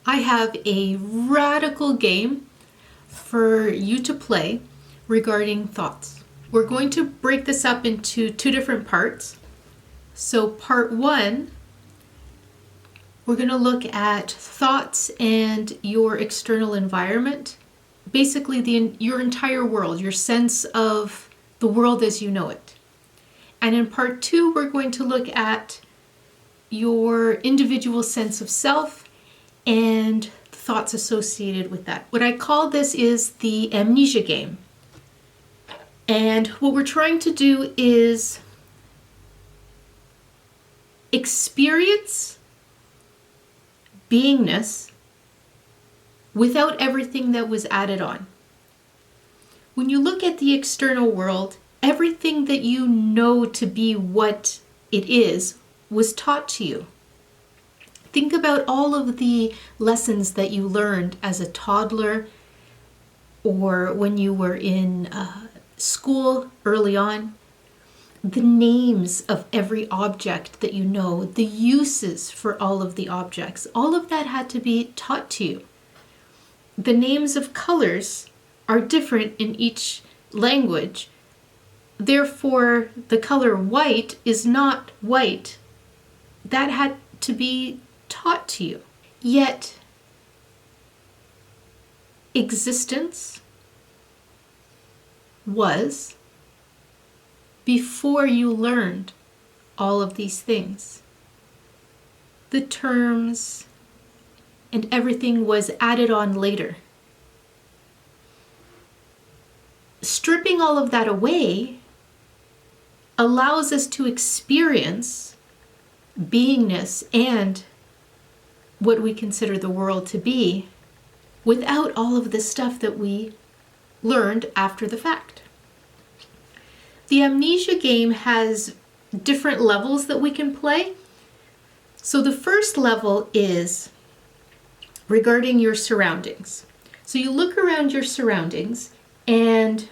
I have a radical game for you to play regarding thoughts. We're going to break this up into two different parts. So part one, we're going to look at thoughts and your external environment. Basically your entire world, your sense of the world as you know it. And in part two, we're going to look at your individual sense of self and thoughts associated with that. What I call this is the Amnesia Game. And what we're trying to do is experience beingness without everything that was added on. When you look at the external world, everything that you know to be what it is was taught to you. Think about all of the lessons that you learned as a toddler or when you were in school early on. The names of every object that you know, the uses for all of the objects, all of that had to be taught to you. The names of colors are different in each language. Therefore, the color white is not white. That had to be taught to you. Yet, existence was before you learned all of these things. The terms and everything was added on later. Stripping all of that away allows us to experience beingness and what we consider the world to be without all of the stuff that we learned after the fact. The Amnesia Game has different levels that we can play. So the first level is regarding your surroundings. So you look around your surroundings and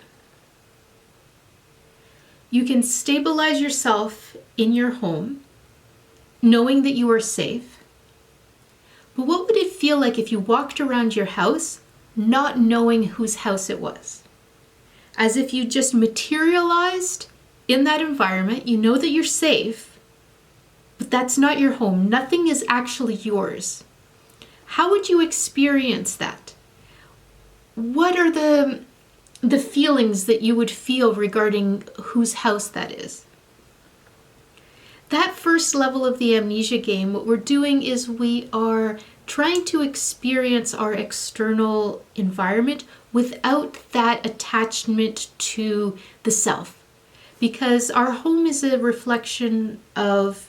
you can stabilize yourself in your home, knowing that you are safe. But what would it feel like if you walked around your house not knowing whose house it was? As if you just materialized in that environment. You know that you're safe, but that's not your home. Nothing is actually yours. How would you experience that? What are the feelings that you would feel regarding whose house that is? That first level of the Amnesia Game, what we're doing is we are trying to experience our external environment without that attachment to the self. Because our home is a reflection of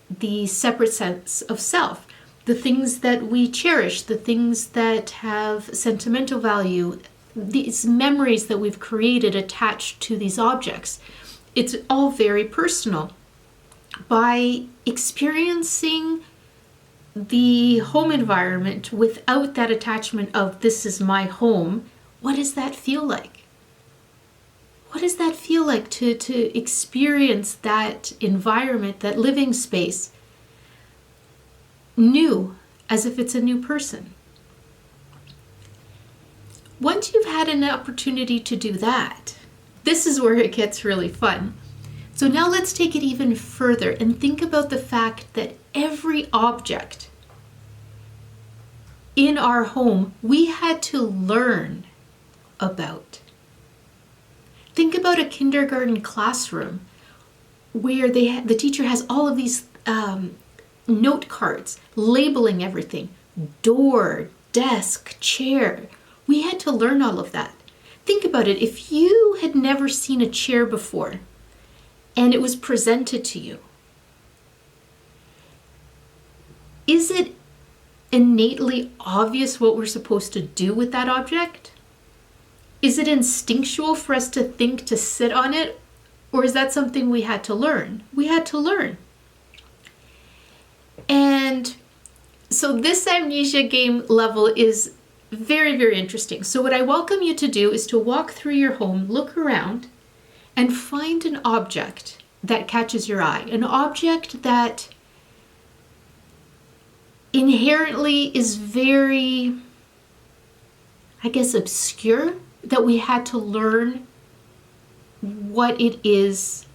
the separate sense of self. The things that we cherish, the things that have sentimental value, these memories that we've created attached to these objects. It's all very personal. By experiencing the home environment without that attachment of this is my home, what does that feel like? What does that feel like to experience that environment, that living space, new, as if it's a new person? Once you've had an opportunity to do that, this is where it gets really fun. So now let's take it even further and think about the fact that every object in our home we had to learn about. Think about a kindergarten classroom where the teacher has all of these note cards labeling everything. Door, desk, chair. We had to learn all of that. Think about it. If you had never seen a chair before and it was presented to you, is it innately obvious what we're supposed to do with that object? Is it instinctual for us to think to sit on it? Or is that something we had to learn? We had to learn. And so this Amnesia Game level is very, very interesting. So what I welcome you to do is to walk through your home, look around, and find an object that catches your eye. An object that inherently is very, I guess, obscure, that we had to learn what it is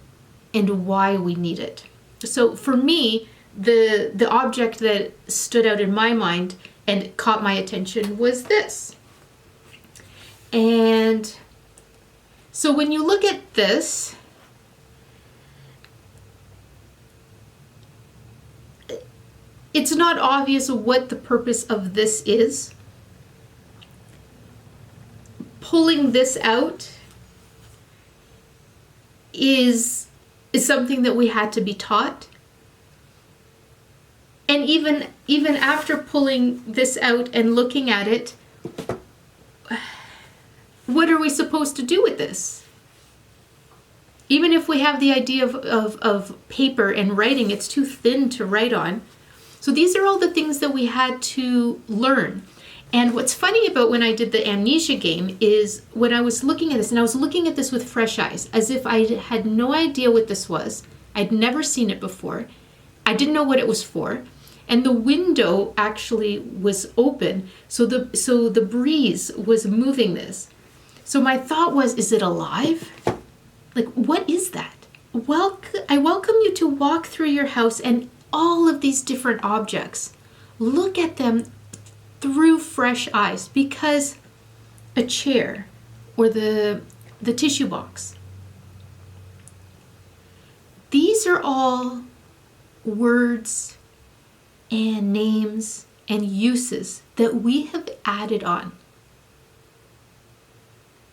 and why we need it. So for me, the object that stood out in my mind and caught my attention was this. And so when you look at this, it's not obvious what the purpose of this is. Pulling this out is something that we had to be taught. And even after pulling this out and looking at it, what are we supposed to do with this? Even if we have the idea of paper and writing, it's too thin to write on. So these are all the things that we had to learn. And what's funny about when I did the Amnesia game is when I was looking at this, and I was looking at this with fresh eyes, as if I had no idea what this was. I'd never seen it before. I didn't know what it was for. And the window actually was open, so the breeze was moving this. So my thought was, is it alive? Like, what is that? I welcome you to walk through your house and all of these different objects. Look at them through fresh eyes, because a chair or the tissue box, these are all words and names and uses that we have added on.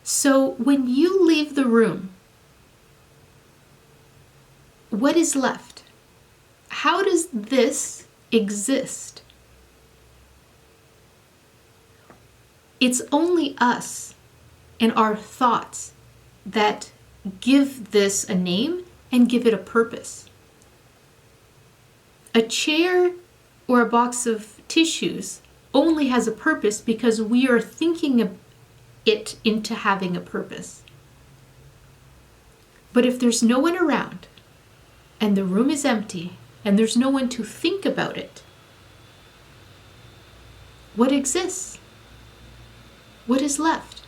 So when you leave the room, what is left? How does this exist? It's only us and our thoughts that give this a name and give it a purpose. A chair or a box of tissues only has a purpose because we are thinking it into having a purpose. But if there's no one around and the room is empty and there's no one to think about it, what exists? What is left?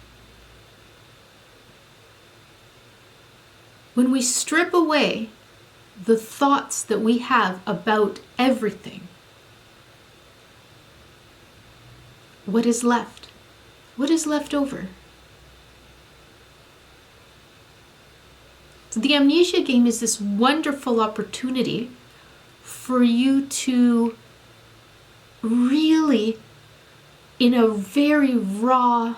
When we strip away the thoughts that we have about everything, what is left? What is left over? So the Amnesia game is this wonderful opportunity for you to really, in a very raw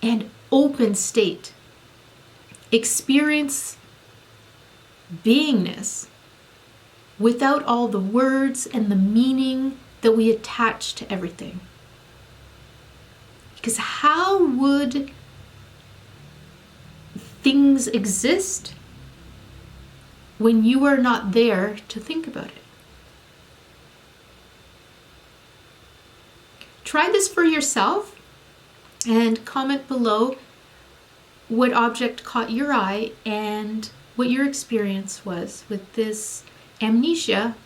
and open state, experience beingness without all the words and the meaning that we attach to everything. Because how would things exist when you are not there to think about it? Try this for yourself and comment below what object caught your eye and what your experience was with this Amnesia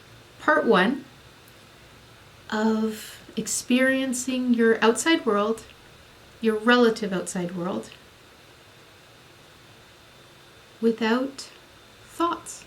Part 1 of experiencing your outside world, your relative outside world, without thoughts.